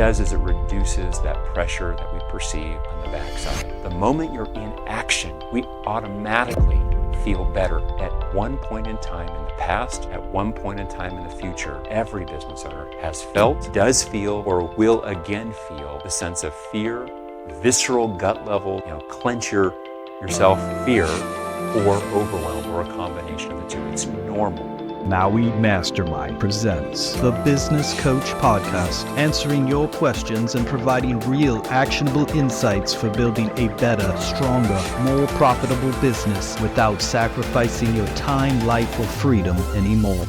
does is it reduces that pressure that we perceive on the backside. The moment you're in action, we automatically feel better. At one point in time in the past, at one point in time in the future, every business owner has felt, does feel, or will again feel the sense of fear, visceral gut level, clench yourself fear, or overwhelm, or a combination of the two. It's normal. Maui Mastermind presents the Business Coach Podcast, answering your questions and providing real actionable insights for building a better, stronger, more profitable business without sacrificing your time, life, or freedom anymore.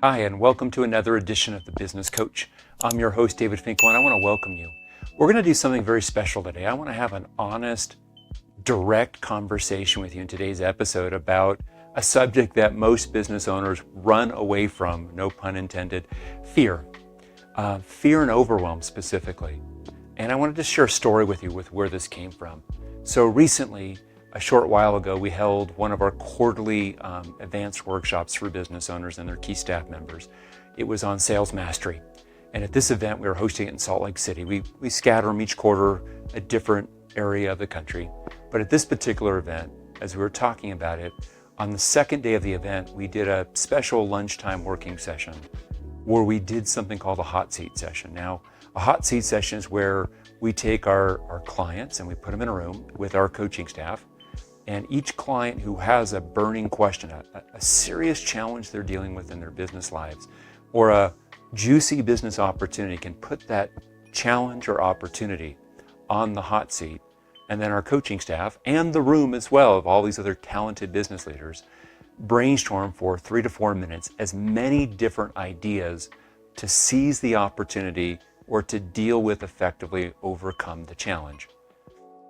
Hi, and welcome to another edition of the Business Coach. I'm your host, David Finkel, and I want to welcome you. We're going to do something very special today. I want to have an honest, direct conversation with you in today's episode about a subject that most business owners run away from, no pun intended, fear. Fear and overwhelm specifically. And I wanted to share a story with you with where this came from. So recently, a short while ago, we held one of our quarterly advanced workshops for business owners and their key staff members. It was on sales mastery. And at this event, we were hosting it in Salt Lake City. We scatter them each quarter, a different area of the country. But at this particular event, as we were talking about it, on the second day of the event, we did a special lunchtime working session where we did something called a hot seat session. Now, a hot seat session is where we take our clients and we put them in a room with our coaching staff. And each client who has a burning question, a serious challenge they're dealing with in their business lives, or a juicy business opportunity, can put that challenge or opportunity on the hot seat. And then our coaching staff and the room as well of all these other talented business leaders brainstorm for 3 to 4 minutes as many different ideas to seize the opportunity or to deal with effectively, overcome the challenge.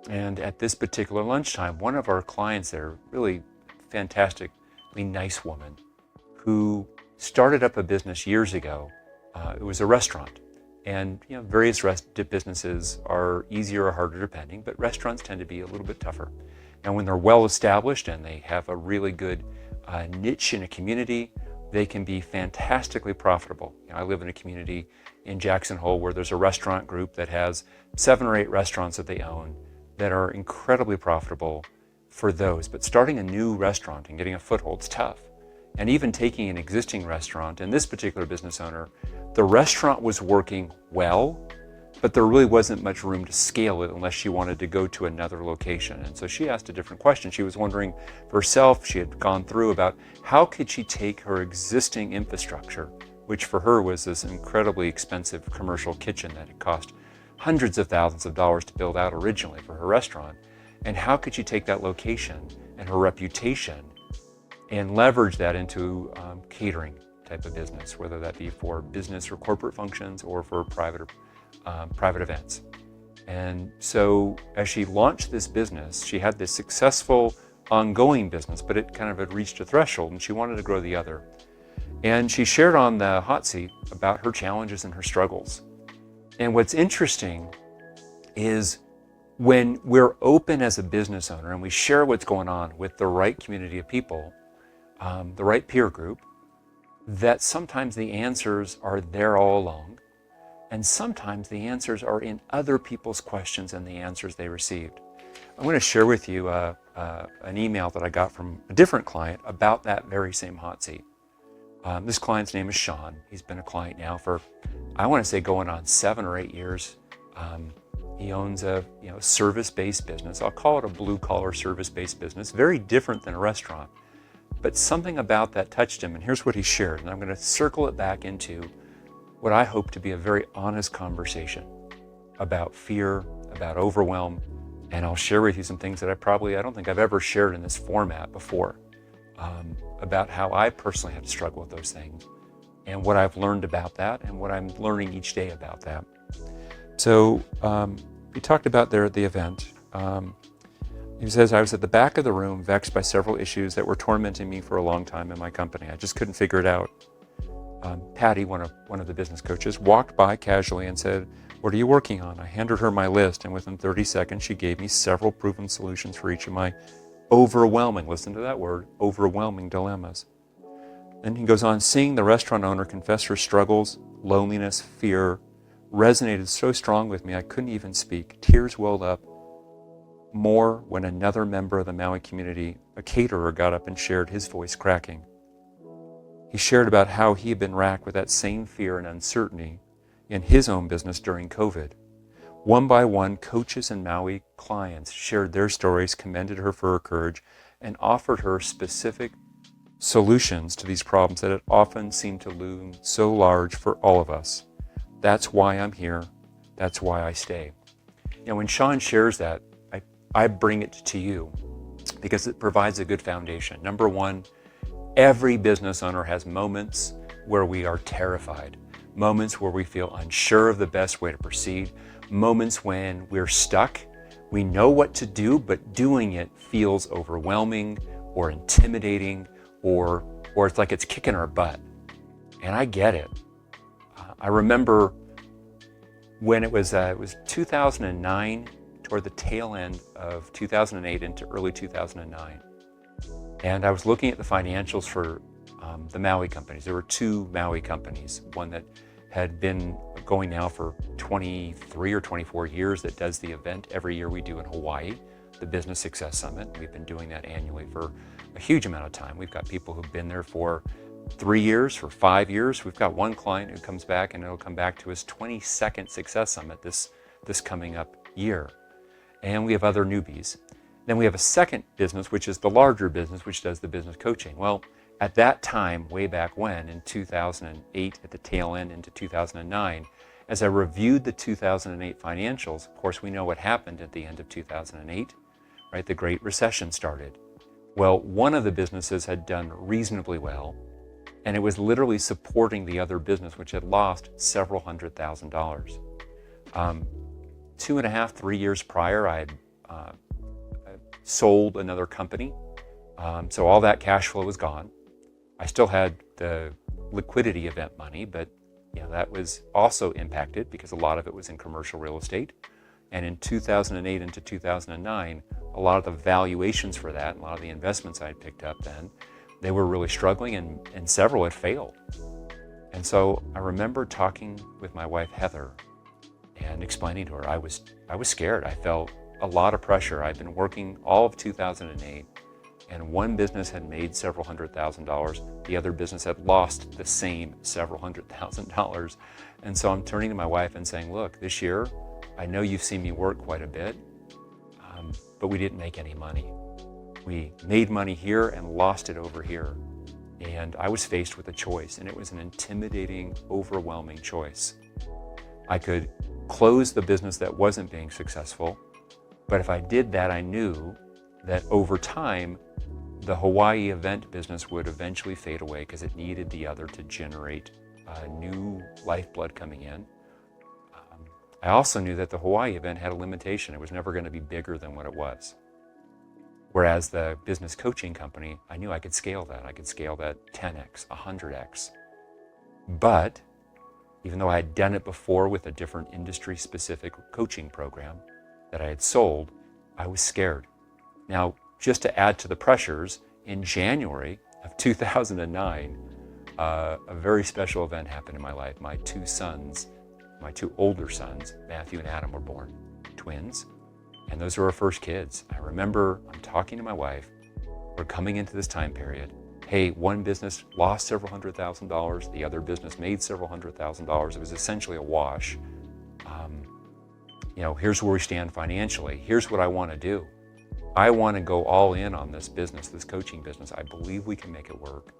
And at this particular lunchtime, one of our clients there, really fantastically nice woman, who started up a business years ago. It was a restaurant. And various businesses are easier or harder depending, but restaurants tend to be a little bit tougher. And when they're well established and they have a really good niche in a community, they can be fantastically profitable. I live in a community in Jackson Hole where there's a restaurant group that has 7 or 8 restaurants that they own that are incredibly profitable for those. But starting a new restaurant and getting a foothold is tough. And even taking an existing restaurant, and this particular business owner, the restaurant was working well, but there really wasn't much room to scale it unless she wanted to go to another location. And so she asked a different question. She was wondering for herself, she had gone through about how could she take her existing infrastructure, which for her was this incredibly expensive commercial kitchen that had cost hundreds of thousands of dollars to build out originally for her restaurant. And how could she take that location and her reputation and leverage that into catering type of business, whether that be for business or corporate functions or for private events. And so as she launched this business, she had this successful ongoing business, but it kind of had reached a threshold and she wanted to grow the other. And she shared on the hot seat about her challenges and her struggles. And what's interesting is when we're open as a business owner and we share what's going on with the right community of people, the right peer group, that sometimes the answers are there all along. And sometimes the answers are in other people's questions and the answers they received. I'm going to share with you an email that I got from a different client about that very same hot seat. This client's name is Sean. He's been a client now for, I want to say, going on 7 or 8 years. He owns a service-based business. I'll call it a blue-collar service-based business, very different than a restaurant. But something about that touched him, and here's what he shared. And I'm going to circle it back into what I hope to be a very honest conversation about fear, about overwhelm, and I'll share with you some things that I don't think I've ever shared in this format before, about how I personally had to struggle with those things and what I've learned about that and what I'm learning each day about that. So we talked about there at the event. He says, I was at the back of the room, vexed by several issues that were tormenting me for a long time in my company. I just couldn't figure it out. Patty, one of the business coaches, walked by casually and said, "What are you working on?" I handed her my list, and within 30 seconds, she gave me several proven solutions for each of my overwhelming, listen to that word, overwhelming dilemmas. Then he goes on, seeing the restaurant owner confess her struggles, loneliness, fear, resonated so strong with me I couldn't even speak. Tears welled up more when another member of the Maui community, a caterer, got up and shared, his voice cracking. He shared about how he had been racked with that same fear and uncertainty in his own business during COVID. One by one, coaches and Maui clients shared their stories, commended her for her courage, and offered her specific solutions to these problems that had often seemed to loom so large for all of us. That's why I'm here. That's why I stay. When Sean shares that, I bring it to you because it provides a good foundation. Number one, every business owner has moments where we are terrified, moments where we feel unsure of the best way to proceed, moments when we're stuck. We know what to do, but doing it feels overwhelming or intimidating, or it's like it's kicking our butt. And I get it. I remember when it was 2009, toward the tail end of 2008 into early 2009. And I was looking at the financials for the Maui companies. There were two Maui companies, one that had been going now for 23 or 24 years that does the event every year we do in Hawaii, the Business Success Summit. We've been doing that annually for a huge amount of time. We've got people who've been there for 3 years, for 5 years. We've got one client who comes back, and it'll come back to his 22nd Success Summit this coming up year. And we have other newbies. Then we have a second business, which is the larger business, which does the business coaching. Well, at that time, way back when, in 2008, at the tail end into 2009, as I reviewed the 2008 financials, of course, we know what happened at the end of 2008, right? The Great Recession started. Well, one of the businesses had done reasonably well, and it was literally supporting the other business, which had lost several $100,000. 2.5, 3 years prior, I had sold another company. So all that cash flow was gone. I still had the liquidity event money, but that was also impacted because a lot of it was in commercial real estate. And in 2008 into 2009, a lot of the valuations for that, a lot of the investments I had picked up then, they were really struggling, and several had failed. And so I remember talking with my wife, Heather, and explaining to her, I was scared. I felt a lot of pressure. I'd been working all of 2008, and one business had made several $100,000. The other business had lost the same several $100,000. And so I'm turning to my wife and saying, look, this year, I know you've seen me work quite a bit, but we didn't make any money. We made money here and lost it over here. And I was faced with a choice, and it was an intimidating, overwhelming choice. I could close the business that wasn't being successful, but if I did that, I knew that over time, the Hawaii event business would eventually fade away because it needed the other to generate new lifeblood coming in. I also knew that the Hawaii event had a limitation. It was never going to be bigger than what it was. Whereas the business coaching company, I knew I could scale that. I could scale that 10x, 100x. But even though I had done it before with a different industry-specific coaching program that I had sold, I was scared. Now, just to add to the pressures, in January of 2009, a very special event happened in my life. My two older sons, Matthew and Adam, were born, twins, and those were our first kids. I remember I'm talking to my wife. We're coming into this time period. Hey, one business lost several $100,000. The other business made several $100,000. It was essentially a wash. Here's where we stand financially. Here's what I want to do. I want to go all in on this business, this coaching business. I believe we can make it work.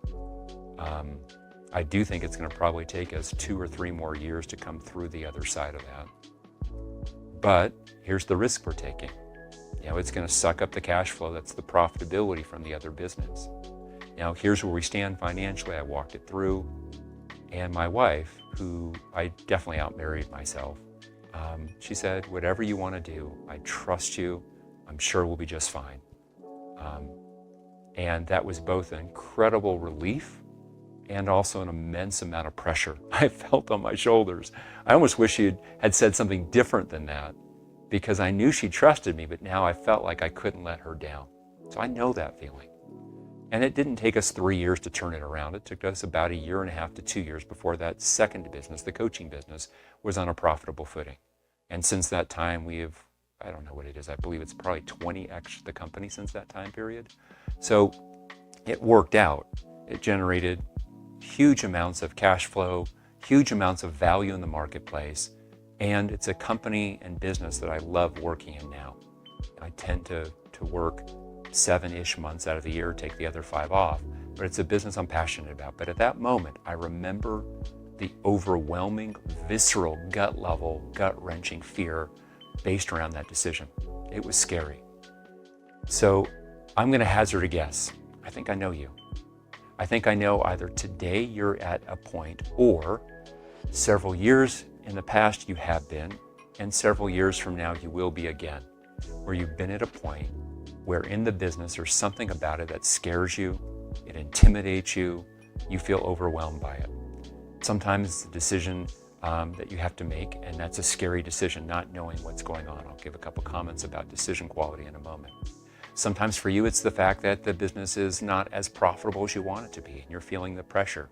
I do think it's going to probably take us 2 or 3 more years to come through the other side of that. But here's the risk we're taking. It's going to suck up the cash flow. That's the profitability from the other business. Now, here's where we stand financially. I walked it through. And my wife, who I definitely outmarried myself, she said, whatever you want to do, I trust you. I'm sure we'll be just fine. And that was both an incredible relief and also an immense amount of pressure I felt on my shoulders. I almost wish she had said something different than that, because I knew she trusted me, but now I felt like I couldn't let her down. So I know that feeling. And it didn't take us 3 years to turn it around. It took us about 1.5 to 2 years before that second business, the coaching business, was on a profitable footing. And since that time, I don't know what it is, I believe it's probably 20x the company since that time period. So it worked out. It generated huge amounts of cash flow, huge amounts of value in the marketplace, and it's a company and business that I love working in now. I tend to work 7-ish months out of the year, take the other 5 off, but it's a business I'm passionate about. But at that moment, I remember the overwhelming, visceral, gut-level, gut-wrenching fear based around that decision. It was scary. So I'm going to hazard a guess. I think I know you. I think I know either today you're at a point, or several years in the past you have been, and several years from now you will be again, where you've been at a point where in the business there's something about it that scares you, it intimidates you, you feel overwhelmed by it. Sometimes it's a decision that you have to make, and that's a scary decision, not knowing what's going on. I'll give a couple comments about decision quality in a moment. Sometimes for you, it's the fact that the business is not as profitable as you want it to be, and you're feeling the pressure.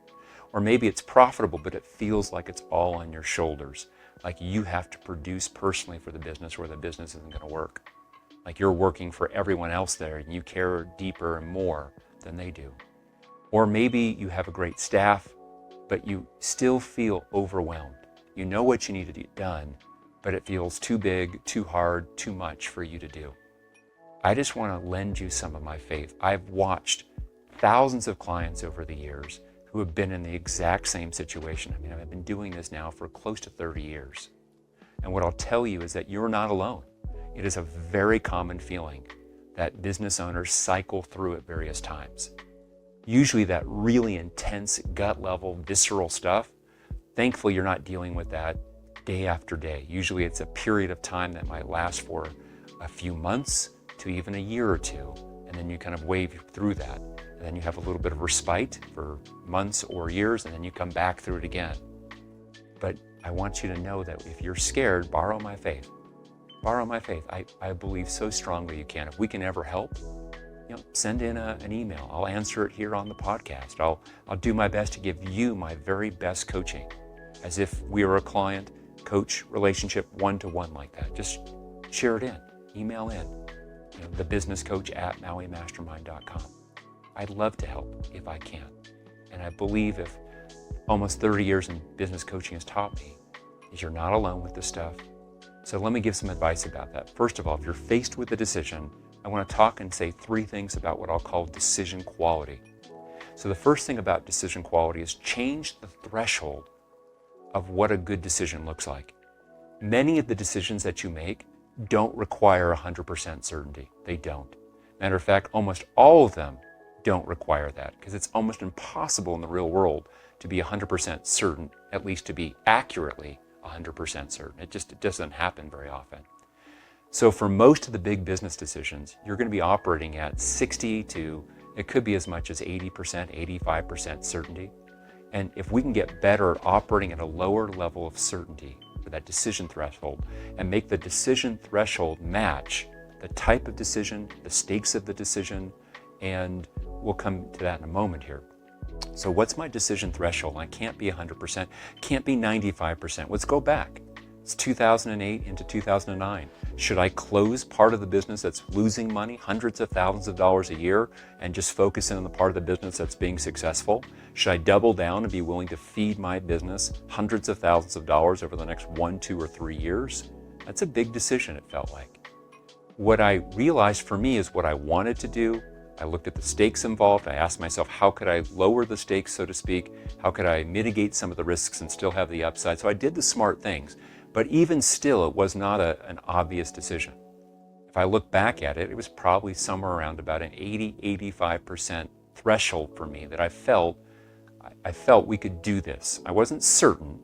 Or maybe it's profitable, but it feels like it's all on your shoulders, like you have to produce personally for the business, or the business isn't going to work. Like you're working for everyone else there, and you care deeper and more than they do. Or maybe you have a great staff, but you still feel overwhelmed. You know what you need to get done, but it feels too big, too hard, too much for you to do. I just want to lend you some of my faith. I've watched thousands of clients over the years who have been in the exact same situation. I mean, I've been doing this now for close to 30 years. And what I'll tell you is that you're not alone. It is a very common feeling that business owners cycle through at various times. Usually that really intense gut level, visceral stuff, thankfully you're not dealing with that day after day. Usually it's a period of time that might last for a few months to even a year or two, and then you kind of wave through that. And then you have a little bit of respite for months or years, and then you come back through it again. But I want you to know that if you're scared, borrow my faith. Borrow my faith. I believe so strongly you can. If we can ever help, send in an email. I'll answer it here on the podcast. I'll do my best to give you my very best coaching, as if we were a client coach relationship, one-to-one like that. Just share it in, email in, thebusinesscoach@mauimastermind.com. I'd love to help if I can. And I believe if almost 30 years in business coaching has taught me is you're not alone with this stuff. So let me give some advice about that. First of all, if you're faced with a decision, I want to talk and say 3 things about what I'll call decision quality. So the first thing about decision quality is change the threshold of what a good decision looks like. Many of the decisions that you make don't require 100% certainty. They don't. Matter of fact, almost all of them don't require that, because it's almost impossible in the real world to be 100% certain, at least to be accurately 100% certain. It doesn't happen very often. So for most of the big business decisions, you're going to be operating at 60 to, it could be as much as 80%, 85% certainty. And if we can get better at operating at a lower level of certainty for that decision threshold, and make the decision threshold match the type of decision, the stakes of the decision, and we'll come to that in a moment here. So what's my decision threshold? I can't be 100%, can't be 95%. Let's go back. It's 2008 into 2009. Should I close part of the business that's losing money, hundreds of thousands of dollars a year, and just focus in on the part of the business that's being successful? Should I double down and be willing to feed my business hundreds of thousands of dollars over the next 1, 2, or 3 years? That's a big decision, it felt like. What I realized for me is what I wanted to do. I looked at the stakes involved. I asked myself, how could I lower the stakes, so to speak? How could I mitigate some of the risks and still have the upside? So I did the smart things. But even still, it was not an obvious decision. If I look back at it, it was probably somewhere around about an 80-85% threshold for me that I felt we could do this. I wasn't certain,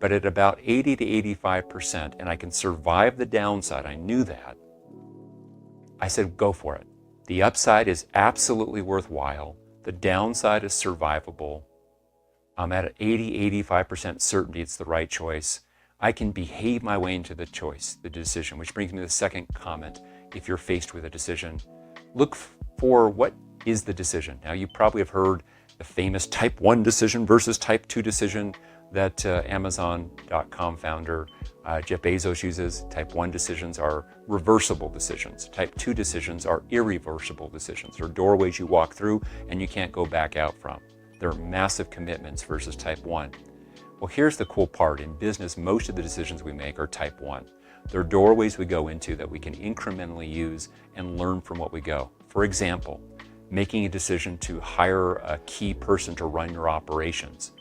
but at about 80 to 85%, and I can survive the downside, I knew that, I said, go for it. The upside is absolutely worthwhile. The downside is survivable. I'm at 80-85% certainty it's the right choice. I can behave my way into the choice, the decision, which brings me to the second comment. If you're faced with a decision, look 4, what is the decision? Now, you probably have heard the famous type 1 decision versus type 2 decision that Amazon.com founder Jeff Bezos uses. Type 1 decisions are reversible decisions. Type 2 decisions are irreversible decisions. They're doorways you walk through and you can't go back out from. They're massive commitments versus type 1. Well, here's the cool part. In business, most of the decisions we make are type 1. They're doorways we go into that we can incrementally use and learn from what we go. For example, making a decision to hire a key person to run your operations.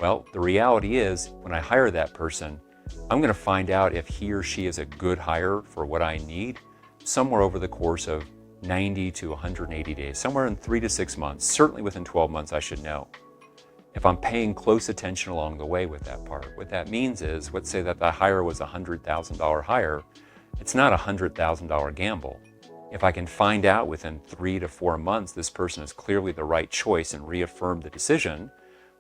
Well, the reality is, when I hire that person, I'm going to find out if he or she is a good hire for what I need somewhere over the course of 90 to 180 days, somewhere in 3 to 6 months. Certainly within 12 months, I should know. If I'm paying close attention along the way with that part, what that means is, let's say that the hire was a $100,000 hire, it's not a $100,000 gamble. If I can find out within 3 to 4 months this person is clearly the right choice and reaffirm the decision,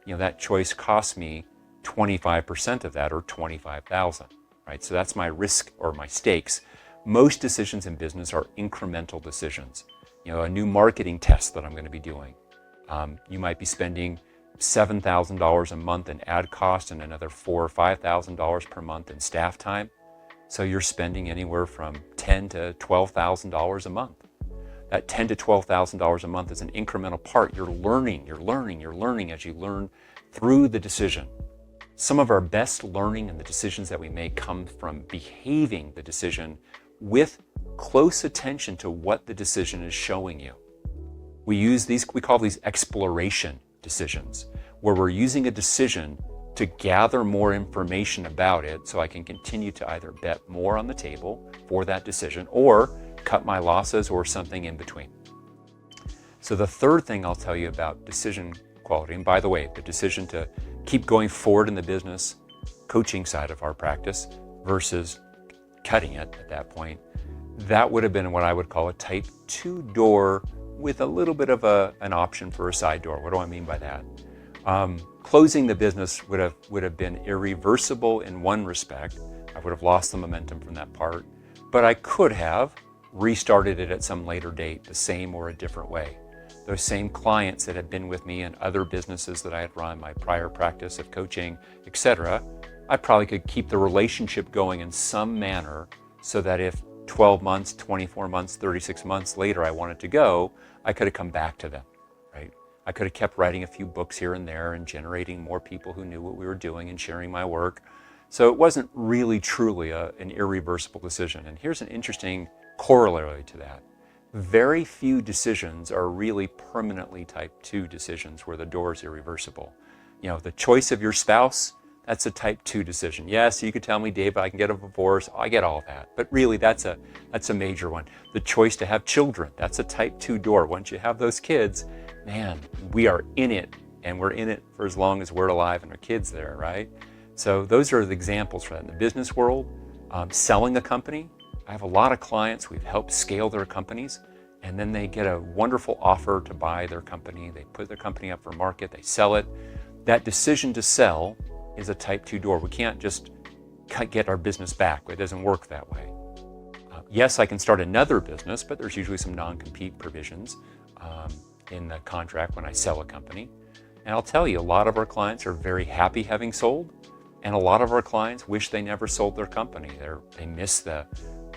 that choice costs me 25% of that, or $25,000, right? So that's my risk or my stakes. Most decisions in business are incremental decisions. A new marketing test that I'm going to be doing. You might be spending $7,000 a month in ad cost and another $4,000 or $5,000 per month in staff time. So you're spending anywhere from $10,000 to $12,000 a month. That $10,000 to $12,000 a month is an incremental part. You're learning as you learn through the decision. Some of our best learning and the decisions that we make come from behaving the decision with close attention to what the decision is showing you. We call these exploration decisions, where we're using a decision to gather more information about it so I can continue to either bet more on the table for that decision or cut my losses or something in between. So the third thing I'll tell you about decision quality, and by the way, the decision to keep going forward in the business coaching side of our practice versus cutting it at that point, that would have been what I would call a type 2 door with a little bit of an option for a side door. What do I mean by that? Closing the business would have been irreversible in one respect. I would have lost the momentum from that part, but I could have restarted it at some later date, the same or a different way. Those same clients that had been with me in other businesses that I had run, my prior practice of coaching, etc., I probably could keep the relationship going in some manner so that if 12 months, 24 months, 36 months later I wanted to go, I could have come back to them, right? I could have kept writing a few books here and there and generating more people who knew what we were doing and sharing my work. So it wasn't really truly an irreversible decision. And here's an interesting corollary to that. Very few decisions are really permanently type 2 decisions where the door is irreversible. The choice of your spouse, that's a type 2 decision. Yes, you could tell me, Dave, I can get a divorce. I get all that. But really, that's a major one. The choice to have children, that's a type 2 door. Once you have those kids, man, we are in it, and we're in it for as long as we're alive and our kids there, right? So those are the examples for that. In the business world, selling a company, I have a lot of clients, we've helped scale their companies, and then they get a wonderful offer to buy their company. They put their company up for market, they sell it. That decision to sell is a type 2 door. We can't just get our business back. It doesn't work that way. Yes, I can start another business, but there's usually some non-compete provisions in the contract when I sell a company. And I'll tell you, a lot of our clients are very happy having sold, and a lot of our clients wish they never sold their company. They miss the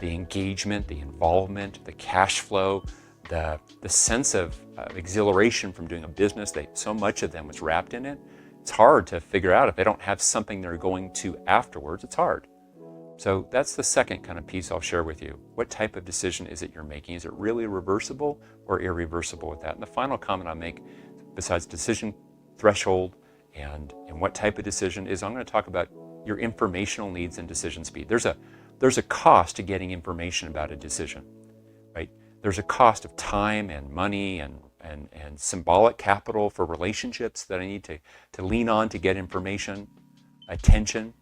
engagement, the involvement, the cash flow, the sense of exhilaration from doing a business. So much of them was wrapped in it. It's hard to figure out if they don't have something they're going to afterwards. It's hard. So that's the second kind of piece I'll share with you. What type of decision is it you're making? Is it really reversible or irreversible with that? And the final comment I'll make, besides decision threshold and what type of decision, is I'm going to talk about your informational needs and decision speed. There's a cost to getting information about a decision, right? There's a cost of time and money and symbolic capital for relationships that I need to lean on to get information, attention.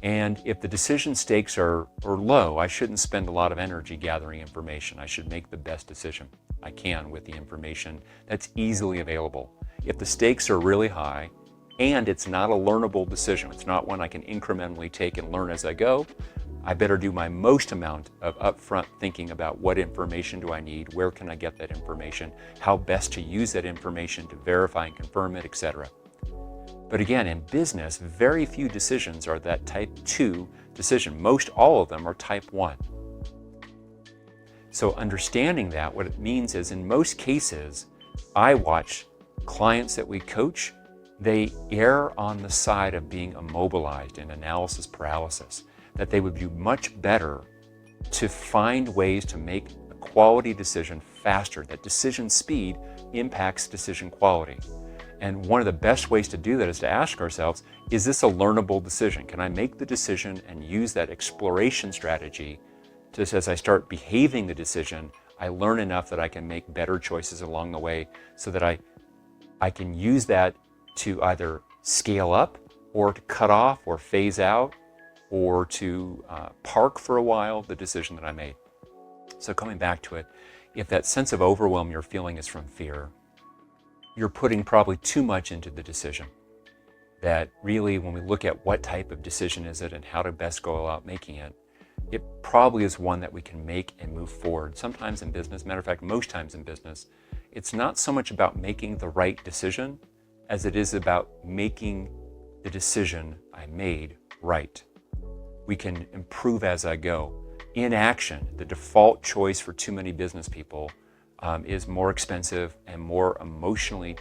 And if the decision stakes are low, I shouldn't spend a lot of energy gathering information. I should make the best decision I can with the information that's easily available. If the stakes are really high and it's not a learnable decision. It's not one I can incrementally take and learn as I go. I better do my most amount of upfront thinking about what information do I need, where can I get that information, how best to use that information to verify and confirm it, etc. But again, in business, very few decisions are that type 2 decision. Most all of them are type 1. So understanding that, what it means is in most cases, I watch clients that we coach, they err on the side of being immobilized in analysis paralysis, that they would do much better to find ways to make a quality decision faster, that decision speed impacts decision quality. And one of the best ways to do that is to ask ourselves, is this a learnable decision? Can I make the decision and use that exploration strategy just as I start behaving the decision, I learn enough that I can make better choices along the way so that I can use that to either scale up or to cut off or phase out or to park for a while the decision that I made. So coming back to it, if that sense of overwhelm you're feeling is from fear, you're putting probably too much into the decision. That really, when we look at what type of decision is it and how to best go about making it, it probably is one that we can make and move forward. Sometimes in business, matter of fact, most times in business, it's not so much about making the right decision as it is about making the decision I made right. We can improve as I go. Inaction, the default choice for too many business people, is more expensive and more emotionally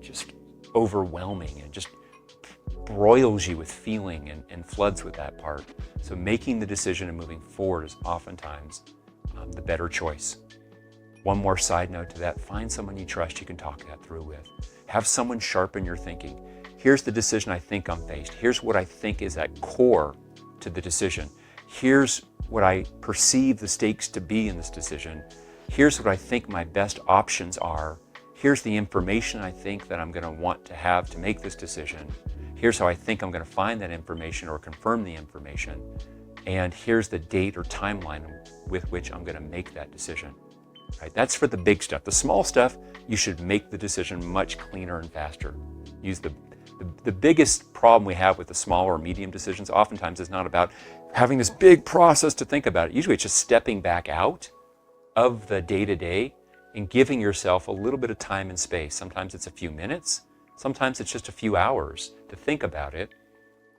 just overwhelming and just broils you with feeling and floods with that part. So making the decision and moving forward is oftentimes the better choice. One more side note to that, find someone you trust you can talk that through with. Have someone sharpen your thinking. Here's the decision I think I'm faced. Here's what I think is at core to the decision. Here's what I perceive the stakes to be in this decision. Here's what I think my best options are. Here's the information I think that I'm going to want to have to make this decision. Here's how I think I'm going to find that information or confirm the information. And here's the date or timeline with which I'm going to make that decision. Right? That's for the big stuff. The small stuff, you should make the decision much cleaner and faster. Use the biggest problem we have with the small or medium decisions oftentimes is not about having this big process to think about it. Usually it's just stepping back out of the day-to-day and giving yourself a little bit of time and space. Sometimes it's a few minutes, sometimes it's just a few hours to think about it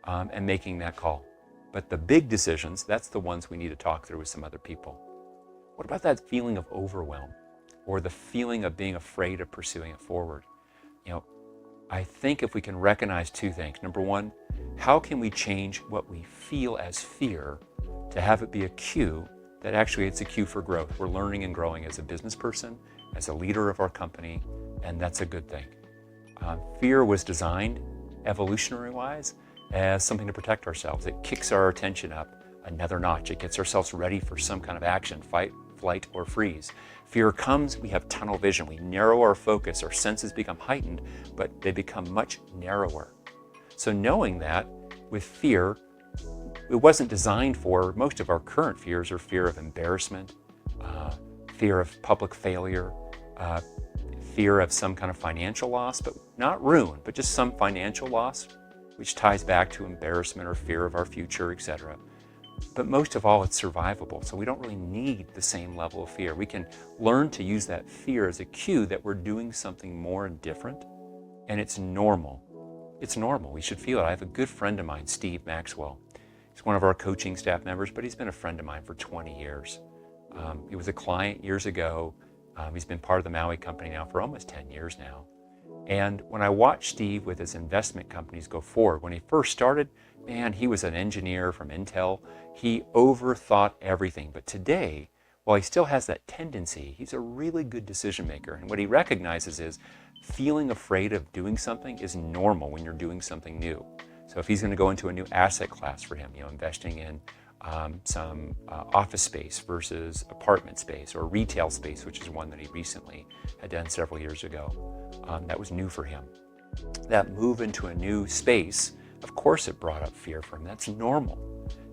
and making that call. But the big decisions, that's the ones we need to talk through with some other people. What about that feeling of overwhelm or the feeling of being afraid of pursuing it forward? I think if we can recognize two things. Number one, how can we change what we feel as fear to have it be a cue that actually it's a cue for growth? We're learning and growing as a business person, as a leader of our company, and that's a good thing. Fear was designed, evolutionary-wise, as something to protect ourselves. It kicks our attention up another notch. It gets ourselves ready for some kind of action, fight, flight, or freeze. Fear comes, we have tunnel vision. We narrow our focus, our senses become heightened, but they become much narrower. So knowing that with fear, it wasn't designed for, most of our current fears are fear of embarrassment, fear of public failure, fear of some kind of financial loss, but not ruin, but just some financial loss, which ties back to embarrassment or fear of our future, etc. But most of all, it's survivable, so we don't really need the same level of fear. We can learn to use that fear as a cue that we're doing something more and different, and it's normal. It's normal. We should feel it. I have a good friend of mine, Steve Maxwell. He's one of our coaching staff members, but he's been a friend of mine for 20 years. He was a client years ago. He's been part of the Maui company now for almost 10 years now. And when I watched Steve with his investment companies go forward, when he first started, man, he was an engineer from Intel. He overthought everything. But today, while he still has that tendency, he's a really good decision maker. And what he recognizes is feeling afraid of doing something is normal when you're doing something new. So if he's going to go into a new asset class for him, investing in some office space versus apartment space or retail space, which is one that he recently had done several years ago. That was new for him. That move into a new space, of course it brought up fear for him. That's normal.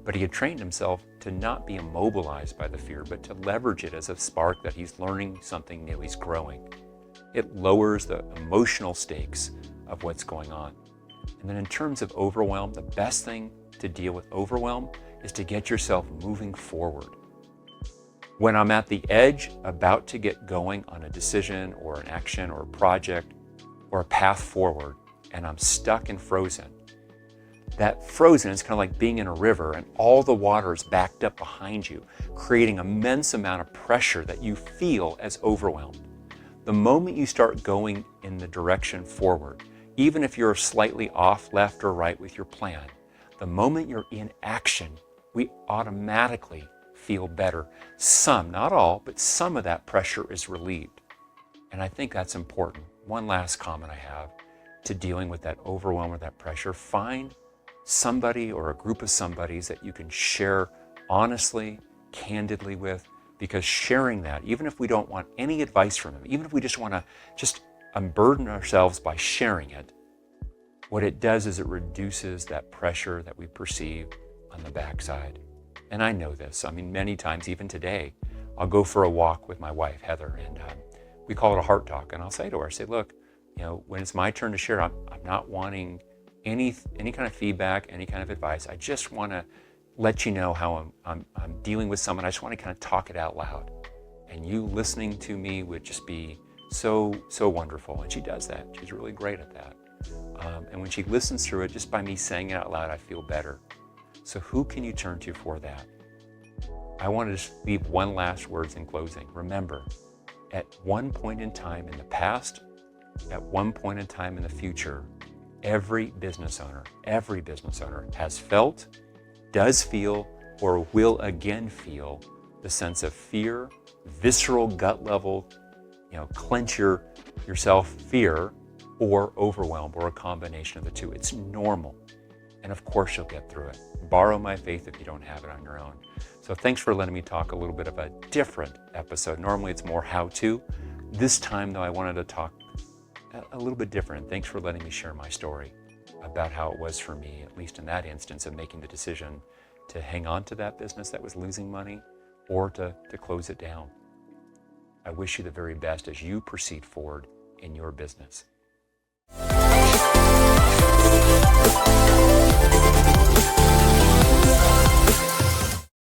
But he had trained himself to not be immobilized by the fear, but to leverage it as a spark that he's learning something new, he's growing. It lowers the emotional stakes of what's going on. And then in terms of overwhelm, the best thing to deal with overwhelm is to get yourself moving forward. When I'm at the edge, about to get going on a decision or an action or a project or a path forward, and I'm stuck and frozen, that frozen is kind of like being in a river and all the water is backed up behind you, creating an immense amount of pressure that you feel as overwhelmed. The moment you start going in the direction forward, even if you're slightly off left or right with your plan, the moment you're in action, we automatically feel better. Some, not all, but some of that pressure is relieved. And I think that's important. One last comment I have to dealing with that overwhelm or that pressure: find somebody or a group of somebodies that you can share honestly, candidly with, because sharing that, even if we don't want any advice from them, even if we just want to unburden ourselves by sharing it, what it does is it reduces that pressure that we perceive on the backside. And I know this. I mean, many times, even today, I'll go for a walk with my wife, Heather, and we call it a heart talk. And I'll say to her, I say, look, when it's my turn to share, I'm not wanting any kind of feedback, any kind of advice. I just want to let you know how I'm dealing with someone. I just want to kind of talk it out loud. And you listening to me would just be so wonderful. And she does that. She's really great at that. And when she listens through it, just by me saying it out loud, I feel better. So who can you turn to for that? I want to just leave one last words in closing. Remember, at one point in time in the past, at one point in time in the future, every business owner has felt, does feel, or will again feel the sense of fear, visceral gut level, clench yourself fear, or overwhelm, or a combination of the two. It's normal. And of course you'll get through it. Borrow my faith if you don't have it on your own. So thanks for letting me talk a little bit of a different episode. Normally it's more how-to. This time though, I wanted to talk a little bit different. Thanks for letting me share my story about how it was for me, at least in that instance of making the decision to hang on to that business that was losing money or to close it down. I wish you the very best as you proceed forward in your business.